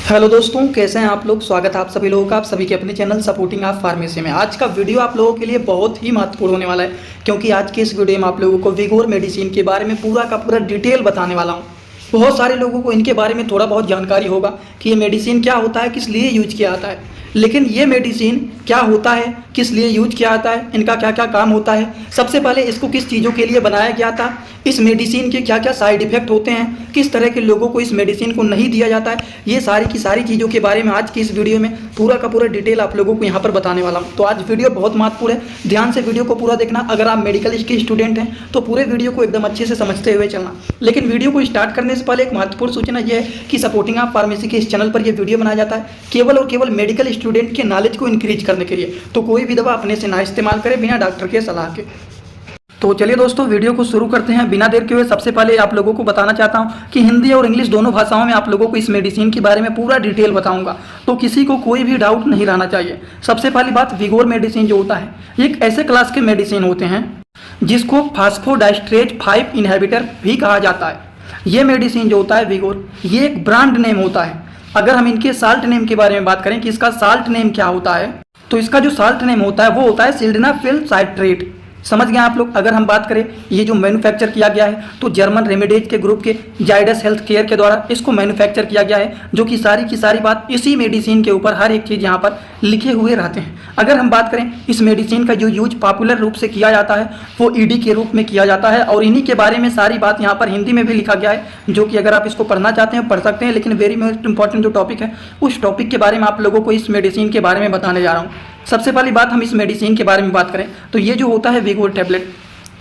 Hello दोस्तों, कैसे हैं आप लोग। स्वागत है आप सभी लोगों का आप सभी के अपने चैनल सपोर्टिंग ऑफ फार्मेसी में। आज का वीडियो आप लोगों के लिए बहुत ही महत्वपूर्ण होने वाला है, क्योंकि आज के इस वीडियो में आप लोगों को विगोर मेडिसिन के बारे में पूरा का पूरा डिटेल बताने वाला हूं। बहुत सारे लोगों को इनके बारे में थोड़ा बहुत जानकारी होगा कि ये मेडिसिन क्या होता है, किस लिए यूज किया जाता है, लेकिन ये मेडिसिन क्या होता है, किस लिए यूज किया जाता है, इनका क्या क्या काम होता है, सबसे पहले इसको किस चीज़ों के लिए बनाया गया था, इस मेडिसिन के क्या क्या साइड इफेक्ट होते हैं, किस तरह के लोगों को इस मेडिसिन को नहीं दिया जाता है, ये सारी की सारी चीज़ों के बारे में आज की इस वीडियो में पूरा का पूरा डिटेल आप लोगों को यहाँ पर बताने वाला हूँ। तो आज वीडियो बहुत महत्वपूर्ण है, ध्यान से वीडियो को पूरा देखना। अगर आप मेडिकल के स्टूडेंट हैं तो पूरे वीडियो को एकदम अच्छे से समझते हुए चलना। लेकिन वीडियो को स्टार्ट करने से पहले एक महत्वपूर्ण सूचना यह है कि सपोर्टिंग ऑफ फार्मेसी के इस चैनल पर यह वीडियो बनाया जाता है केवल और केवल मेडिकल स्टूडेंट के नॉलेज को इंक्रीज करने के लिए। तो कोई भी दवा अपने से ना इस्तेमाल करें बिना डॉक्टर के सलाह के। तो चलिए दोस्तों, वीडियो को शुरू करते हैं बिना देर के हुए। सबसे पहले आप लोगों को बताना चाहता हूं कि हिंदी और इंग्लिश दोनों भाषाओं में आप लोगों को इस मेडिसिन के बारे में पूरा डिटेल बताऊंगा, तो किसी को कोई भी डाउट नहीं रहना चाहिए। सबसे पहली बात, विगोर मेडिसिन जो होता है ये एक ऐसे क्लास के मेडिसिन होते हैं जिसको फास्फोडाइस्ट्रेज 5 इनहिबिटर भी कहा जाता है। ये मेडिसिन जो होता है विगोर, ये एक ब्रांड नेम होता है। अगर हम इनके साल्ट नेम के बारे में बात करें कि इसका साल्ट नेम क्या होता है, तो इसका जो साल्ट नेम होता है वो होता है सिल्डेनाफिल साइट्रेट। समझ गए आप लोग। अगर हम बात करें ये जो मैन्युफैक्चर किया गया है तो जर्मन रेमेडीज के ग्रुप के जाइडस हेल्थ केयर के द्वारा इसको मैन्युफैक्चर किया गया है, जो कि सारी की सारी बात इसी मेडिसिन के ऊपर हर एक चीज़ यहाँ पर लिखे हुए रहते हैं। अगर हम बात करें इस मेडिसिन का जो यूज पॉपुलर रूप से किया जाता है वो ईडी के रूप में किया जाता है, और इन्हीं के बारे में सारी बात यहाँ पर हिंदी में भी लिखा गया है, जो कि अगर आप इसको पढ़ना चाहते हैं पढ़ सकते हैं। लेकिन वेरी मोस्ट इंपॉर्टेंट जो टॉपिक है उस टॉपिक के बारे में आप लोगों को इस मेडिसिन के बारे में बताने जा रहा हूँ। सबसे पहली बात, हम इस मेडिसिन के बारे में बात करें तो ये जो होता है विगोर टैबलेट,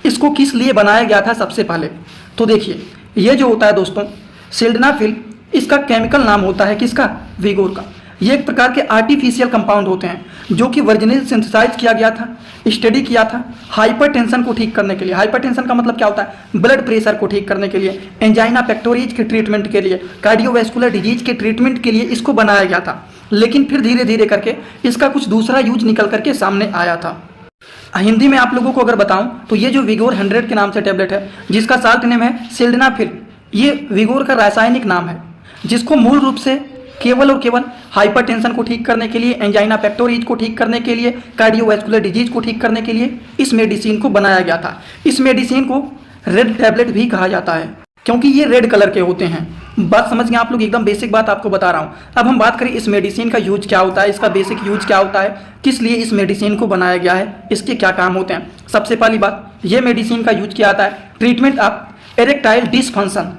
इसको किस लिए बनाया गया था सबसे पहले तो देखिए, ये जो होता है दोस्तों सिल्डेनाफिल, इसका केमिकल नाम होता है किसका, विगोर का। ये एक प्रकार के आर्टिफिशियल कंपाउंड होते हैं जो कि वर्जिनल सिंथेसाइज किया गया था, स्टडी किया था हाइपरटेंशन को ठीक करने के लिए। हाइपरटेंशन का मतलब क्या होता है, ब्लड प्रेशर को ठीक करने के लिए, एंजाइना पेक्टोरिज के ट्रीटमेंट के लिए, कार्डियोवैस्कुलर डिजीज के ट्रीटमेंट के लिए इसको बनाया गया था। लेकिन फिर धीरे धीरे करके इसका कुछ दूसरा यूज निकल करके सामने आया था। हिंदी में आप लोगों को अगर बताऊं तो ये जो विगोर 100 के नाम से टैबलेट है जिसका साल्ट नेम है सिल्डेनाफिल, ये विगोर का रासायनिक नाम है, जिसको मूल रूप से केवल और केवल हाइपरटेंशन को ठीक करने के लिए, एंजाइना पेक्टोरिज को ठीक करने के लिए, कार्डियोवैस्कुलर डिजीज को ठीक करने के लिए इस मेडिसिन को बनाया गया था। इस मेडिसिन को रेड टैबलेट भी कहा जाता है क्योंकि ये रेड कलर के होते हैं। बात समझ गए आप लोग, एकदम बेसिक बात आपको बता रहा हूँ। अब हम बात करें इस मेडिसिन का यूज क्या होता है, इसका बेसिक यूज क्या होता है, किस लिए इस मेडिसिन को बनाया गया है, इसके क्या काम होते हैं। सबसे पहली बात, ये मेडिसिन का यूज किया जाता है treatment of erectile dysfunction,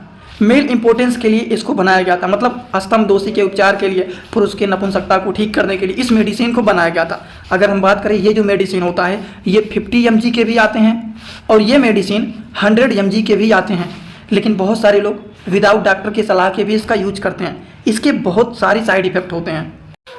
male importance के लिए इसको बनाया गया था। मतलब स्तंभ दोषी के उपचार के लिए, पुरुष के नपुंसकता को ठीक करने के लिए इस मेडिसिन को बनाया गया था। अगर हम बात करें ये जो मेडिसिन होता है ये 50 mg के भी आते हैं और ये मेडिसिन 100 mg के भी आते हैं। लेकिन बहुत सारे लोग विदाउट डॉक्टर की सलाह के भी इसका यूज करते हैं। इसके बहुत सारी साइड इफेक्ट होते हैं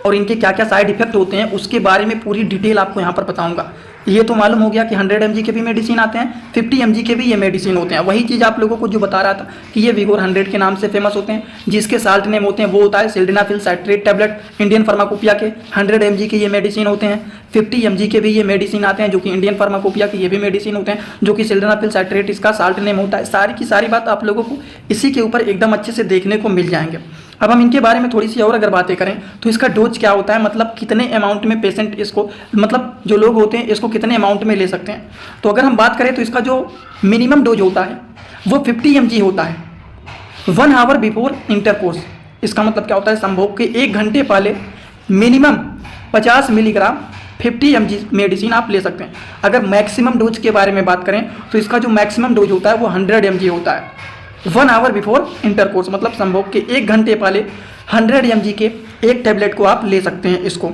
और इनके क्या क्या साइड इफेक्ट होते हैं उसके बारे में पूरी डिटेल आपको यहाँ पर बताऊंगा। ये तो मालूम हो गया कि 100 mg के भी मेडिसिन आते हैं, 50 mg के भी ये मेडिसिन होते हैं। वही चीज़ आप लोगों को जो बता रहा था कि ये विगोर 100 के नाम से फेमस होते हैं, जिसके साल्ट नेम होते हैं वो होता है sildenafil citrate tablet. Indian pharmacopoeia के 100 mg के ये मेडिसिन होते हैं, 50 mg के भी ये मेडिसिन आते हैं जो कि इंडियन फार्माकोपिया के ये भी मेडिसिन होते हैं, जो कि सिल्डेनाफिल साइट्रेट इसका साल्ट नेम होता है। सारी की सारी बात आप लोगों को इसी के ऊपर एकदम अच्छे से देखने को मिल जाएंगे। अब हम इनके बारे में थोड़ी सी और अगर बातें करें तो इसका डोज क्या होता है, मतलब कितने अमाउंट में पेशेंट इसको, मतलब जो लोग होते हैं इसको कितने अमाउंट में ले सकते हैं। तो अगर हम बात करें तो इसका जो मिनिमम डोज होता है वो 50 mg होता है 1 आवर बिफोर इंटरकोर्स। इसका मतलब क्या होता है, संभोग के 1 घंटे पहले मिनिमम 50 मिलीग्राम 50 mg मेडिसिन आप ले सकते हैं। अगर मैक्सिमम डोज के बारे में बात करें तो इसका जो मैक्सिमम डोज होता है वो 100 mg होता है 1 आवर बिफोर इंटरकोर्स, मतलब संभोग के 1 घंटे पहले 100 mg के एक टैबलेट को आप ले सकते हैं इसको।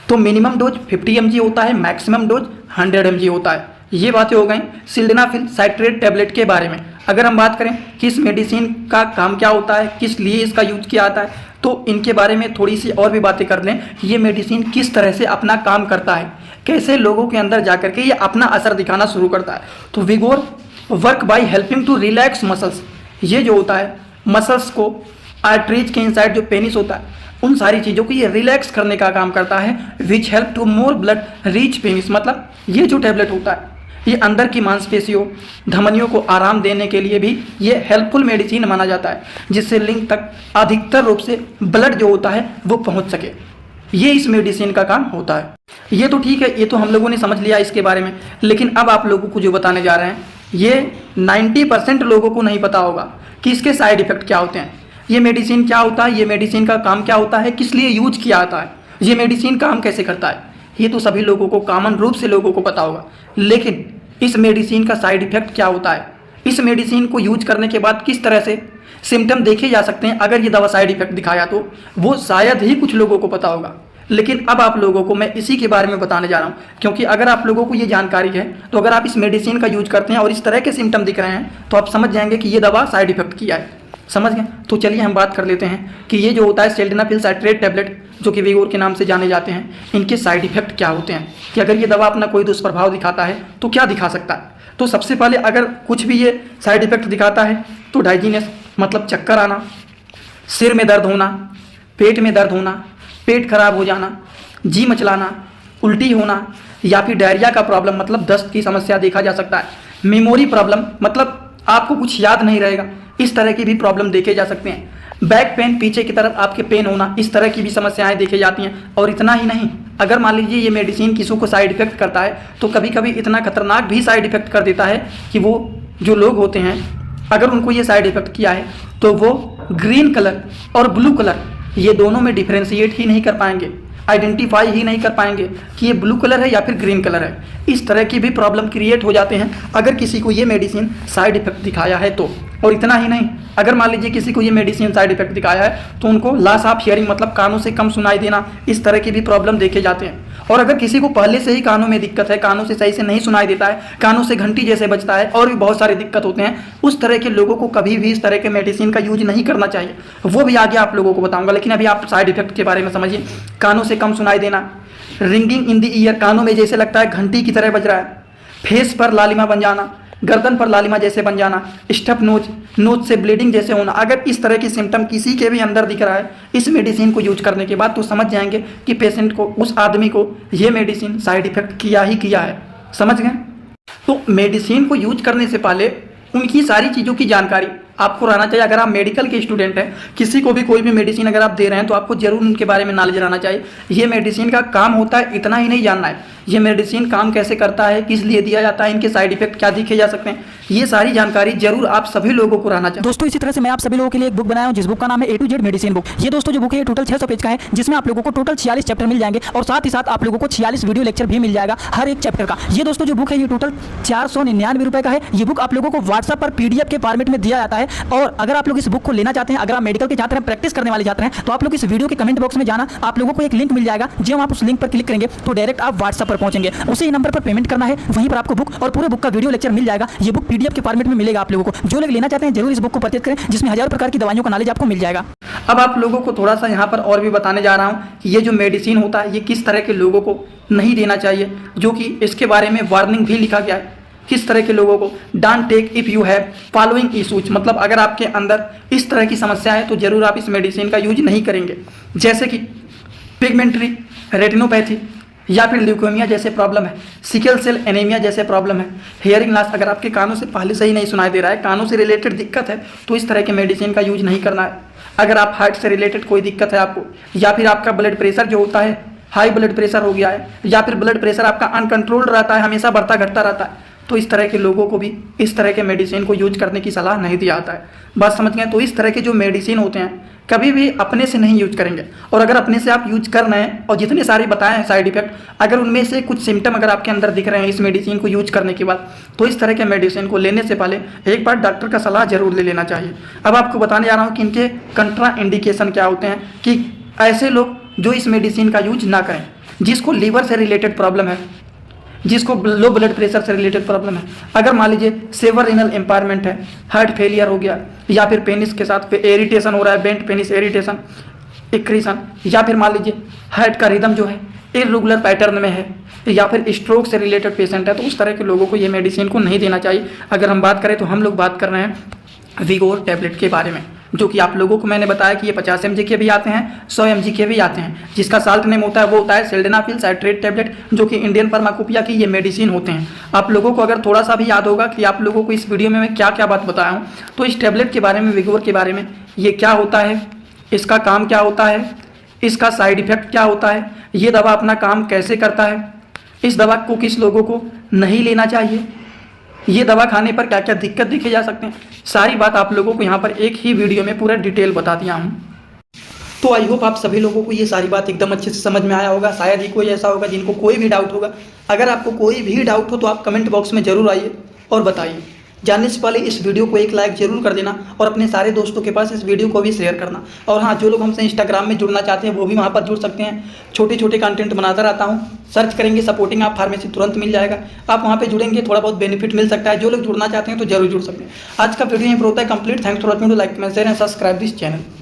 तो मिनिमम डोज 50 mg होता है, मैक्सिमम डोज 100 mg होता है। ये बातें हो गई सिल्डेनाफिल साइट्रेट टैबलेट के बारे में। अगर हम बात करें कि इस मेडिसिन का काम क्या होता है, किस लिए इसका यूज किया जाता है, तो इनके बारे में थोड़ी सी और भी बातें कर लें कि ये मेडिसिन किस तरह से अपना काम करता है, कैसे लोगों के अंदर जा करके ये अपना असर दिखाना शुरू करता है। तो vigour work by helping to relax muscles, ये जो होता है मसल्स को, आर्टरीज के इनसाइड जो पेनिस होता है उन सारी चीज़ों को ये रिलैक्स करने का काम करता है, which help to more blood reach penis. मतलब ये जो टैबलेट होता है ये अंदर की मांसपेशियों, धमनियों को आराम देने के लिए भी ये हेल्पफुल मेडिसिन माना जाता है, जिससे लिंग तक अधिकतर रूप से ब्लड जो होता है वो पहुंच सके। ये इस मेडिसिन का काम होता है। ये तो ठीक है, ये तो हम लोगों ने समझ लिया इसके बारे में, लेकिन अब आप लोगों को जो बताने जा रहे हैं ये 90% लोगों को नहीं पता होगा कि इसके साइड इफेक्ट क्या होते हैं, ये मेडिसिन क्या होता है, ये मेडिसिन का काम क्या होता है, किस लिए यूज किया जाता है, ये मेडिसिन काम कैसे करता है। ये तो सभी लोगों को, कॉमन रूप से लोगों को पता होगा, लेकिन इस मेडिसिन का साइड इफेक्ट क्या होता है, इस मेडिसिन को यूज करने के बाद किस तरह से सिम्टम देखे जा सकते हैं, अगर ये दवा साइड इफेक्ट दिखाया तो वो शायद ही कुछ लोगों को पता होगा। लेकिन अब आप लोगों को मैं इसी के बारे में बताने जा रहा हूँ, क्योंकि अगर आप लोगों को ये जानकारी है तो अगर आप इस मेडिसिन का यूज करते हैं और इस तरह के सिम्टम दिख रहे हैं तो आप समझ जाएंगे कि ये दवा साइड इफेक्ट किया है। समझ गए? तो चलिए हम बात कर लेते हैं कि ये जो होता है सिल्डेनाफिल साइट्रेट टैबलेट, जो कि विगोर के नाम से जाने जाते हैं, इनके साइड इफेक्ट क्या होते हैं, कि अगर ये दवा अपना कोई दुष्प्रभाव दिखाता है तो क्या दिखा सकता है। तो सबसे पहले अगर कुछ भी ये साइड इफेक्ट दिखाता है तो डाइजीनेस मतलब चक्कर आना, सिर में दर्द होना, पेट में दर्द होना, पेट खराब हो जाना, जी मचलाना, उल्टी होना, या फिर डायरिया का प्रॉब्लम मतलब दस्त की समस्या देखा जा सकता है। मेमोरी प्रॉब्लम मतलब आपको कुछ याद नहीं रहेगा, इस तरह की भी प्रॉब्लम देखे जा सकते हैं। बैक पेन, पीछे की तरफ आपके पेन होना, इस तरह की भी समस्याएं देखी जाती हैं। और इतना ही नहीं, अगर मान लीजिए ये मेडिसिन किसी को साइड इफेक्ट करता है तो कभी कभी इतना खतरनाक भी साइड इफेक्ट कर देता है कि वो जो लोग होते हैं अगर उनको ये साइड इफेक्ट किया है तो वो ग्रीन कलर और ब्लू कलर ये दोनों में डिफ्रेंशिएट ही नहीं कर पाएंगे, आइडेंटिफाई ही नहीं कर पाएंगे कि ये ब्लू कलर है या फिर ग्रीन कलर है। इस तरह की भी प्रॉब्लम क्रिएट हो जाते हैं अगर किसी को ये मेडिसिन साइड इफेक्ट दिखाया है तो। और इतना ही नहीं, अगर मान लीजिए किसी को ये मेडिसिन साइड इफेक्ट दिखाया है तो उनको लॉस ऑफ हियरिंग मतलब कानों से कम सुनाई देना, इस तरह की भी प्रॉब्लम देखे जाते हैं। और अगर किसी को पहले से ही कानों में दिक्कत है, कानों से सही से नहीं सुनाई देता है, कानों से घंटी जैसे बजता है और भी बहुत सारी दिक्कत होते हैं, उस तरह के लोगों को कभी भी इस तरह के मेडिसिन का यूज नहीं करना चाहिए। वो भी आगे आप लोगों को बताऊंगा, लेकिन अभी आप साइड इफेक्ट के बारे में समझिए। कानों से कम सुनाई देना, रिंगिंग इन द ईयर, कानों में जैसे लगता है घंटी की तरह बज रहा है, फेस पर लालिमा बन जाना, गर्दन पर लालिमा जैसे बन जाना, स्टफ नोज, नोज से ब्लीडिंग जैसे होना, अगर इस तरह की सिम्टम किसी के भी अंदर दिख रहा है इस मेडिसिन को यूज करने के बाद तो समझ जाएंगे कि पेशेंट को, उस आदमी को ये मेडिसिन साइड इफेक्ट किया ही किया है। समझ गए? तो मेडिसिन को यूज करने से पहले उनकी सारी चीज़ों की जानकारी आपको रहना चाहिए। अगर आप मेडिकल के स्टूडेंट हैं, किसी को भी कोई भी मेडिसिन अगर आप दे रहे हैं तो आपको जरूर उनके बारे में नॉलेज रहना चाहिए। ये मेडिसिन का काम होता है, इतना ही नहीं जानना है, ये मेडिसिन काम कैसे करता है, किस लिए दिया जाता है, इनके साइड इफेक्ट क्या दिखे जा सकते हैं, ये सारी जानकारी जरूर आप सभी लोगों को रहना चाहिए। दोस्तों इसी तरह से मैं आप सभी लोगों के लिए एक बुक बनाया हूं जिस बुक का नाम है A to Z medicine book. ये दोस्तों जो बुक है ये टोटल 600 पेज का है, जिसमें आप लोगों को टोटल 46 चैप्टर मिल जाएंगे और साथ ही साथ आप लोगों को 46 वीडियो लेक्चर भी मिल जाएगा हर एक चैप्टर का। ये दोस्तों जो बुक है ये टोटल 499 रुपए का है। ये बुक आप लोगों को व्हाट्सएप पर PDF के फॉर्मेट में दिया जाता है। और अगर आप लोग इस बुक को लेना चाहते हैं, अगर आप मेडिकल के छात्र हैं, प्रैक्टिस करने वाले छात्र हैं, तो आप लोग इस वीडियो के कमेंट बॉक्स में जाना, आप लोगों को एक लिंक मिल जाएगा। जब आप उस लिंक पर क्लिक करेंगे तो डायरेक्ट आप व्हाट्सएप पर पहुंचेंगे, उसी नंबर पर पेमेंट करना है, वहीं पर आपको बुक और पूरे बुक का वीडियो लेक्चर मिल जाएगा। ये बुक PDF के फॉर्मेट में मिलेगा आप लोगों को। जो लोग लेना चाहते हैं जरूर इस बुक को परचेज करें, जिसमें हजारों प्रकार की दवाइयों का नॉलेज आपको मिल जाएगा। अब आप लोगों को थोड़ा सा यहाँ पर और भी बताने जा रहा हूँ कि ये जो मेडिसिन होता है ये किस तरह के लोगों को नहीं देना चाहिए, जो कि इसके बारे में वार्निंग भी लिखा गया है। किस तरह के लोगों को, don't take if you have following issues, मतलब अगर आपके अंदर इस तरह की समस्या है तो जरूर आप इस मेडिसिन का यूज नहीं करेंगे, जैसे कि पिगमेंटरी रेटिनोपैथी या फिर ल्यूकेमिया जैसे प्रॉब्लम है, सिकल सेल एनीमिया जैसे प्रॉब्लम है, हियरिंग लॉस, अगर आपके कानों से पहले से ही नहीं सुनाई दे रहा है, कानों से रिलेटेड दिक्कत है तो इस तरह के मेडिसिन का यूज नहीं करना है। अगर आप हार्ट से रिलेटेड कोई दिक्कत है आपको, या फिर आपका ब्लड प्रेशर जो होता है हाई ब्लड प्रेशर हो गया है, या फिर ब्लड प्रेशर आपका अनकंट्रोल्ड रहता है, हमेशा बढ़ता घटता रहता है, तो इस तरह के लोगों को भी इस तरह के मेडिसिन को यूज करने की सलाह नहीं दिया जाता है। बात समझ गए? तो इस तरह के जो मेडिसिन होते हैं कभी भी अपने से नहीं यूज करेंगे, और अगर अपने से आप यूज कर रहे हैं और जितने सारे बताए हैं साइड इफेक्ट, अगर उनमें से कुछ सिम्टम अगर आपके अंदर दिख रहे हैं इस मेडिसिन को यूज करने के बाद, तो इस तरह के मेडिसिन को लेने से पहले एक बार डॉक्टर का सलाह जरूर ले लेना चाहिए। अब आपको बताने जा रहा हूँ कि इनके कंट्रा इंडिकेशन क्या होते हैं, कि ऐसे लोग जो इस मेडिसिन का यूज ना करें, जिसको लीवर से रिलेटेड प्रॉब्लम है, जिसको लो ब्लड प्रेशर से रिलेटेड प्रॉब्लम है, अगर मान लीजिए सेवर रिनल इम्पायरमेंट है, हार्ट फेलियर हो गया, या फिर पेनिस के साथ इरिटेशन हो रहा है, बेंट पेनिस इरिटेशन, एक्रीशन, या फिर मान लीजिए हार्ट का रिदम जो है इरेगुलर पैटर्न में है, या फिर स्ट्रोक से रिलेटेड पेशेंट है, तो उस तरह के लोगों को ये मेडिसिन को नहीं देना चाहिए। अगर हम बात करें तो हम लोग बात कर रहे हैं विगोर टैबलेट के बारे में, जो कि आप लोगों को मैंने बताया कि ये 50 mg के भी आते हैं, 100 mg के भी आते हैं, जिसका साल्ट नेम होता है वो होता है सिल्डेनाफिल साइट्रेट टैबलेट, जो कि इंडियन फार्माकोपिया की ये मेडिसिन होते हैं। आप लोगों को अगर थोड़ा सा भी याद होगा कि आप लोगों को इस वीडियो में मैं क्या क्या बात बताया हूँ, तो इस टैबलेट के बारे में, विगोर के बारे में, ये क्या होता है, इसका काम क्या होता है, इसका साइड इफेक्ट क्या होता है, ये दवा अपना काम कैसे करता है, इस दवा को किस लोगों को नहीं लेना चाहिए, ये दवा खाने पर क्या क्या दिक्कत देखे जा सकते हैं, सारी बात आप लोगों को यहाँ पर एक ही वीडियो में पूरा डिटेल बता दिया हूँ। तो आई होप आप सभी लोगों को ये सारी बात एकदम अच्छे से समझ में आया होगा। शायद ही कोई ऐसा होगा जिनको कोई भी डाउट होगा। अगर आपको कोई भी डाउट हो तो आप कमेंट बॉक्स में ज़रूर आइए और बताइए। जानने से पहले इस वीडियो को एक लाइक जरूर कर देना और अपने सारे दोस्तों के पास इस वीडियो को भी शेयर करना। और हाँ, जो लोग हमसे इंस्टाग्राम में जुड़ना चाहते हैं वो भी वहाँ पर जुड़ सकते हैं। छोटे छोटे कंटेंट बनाता रहता हूँ, सर्च करेंगे सपोर्टिंग आप फार्मेसी, तुरंत मिल जाएगा। आप वहाँ पे जुड़ेंगे, थोड़ा बहुत बेनिफिट मिल सकता है। जो लोग जुड़ना चाहते हैं तो जरूर जुड़ सकते हैं। आज का वीडियो यहाँ पर होता है complete. Thanks for watching, like, comment, share and subscribe this channel.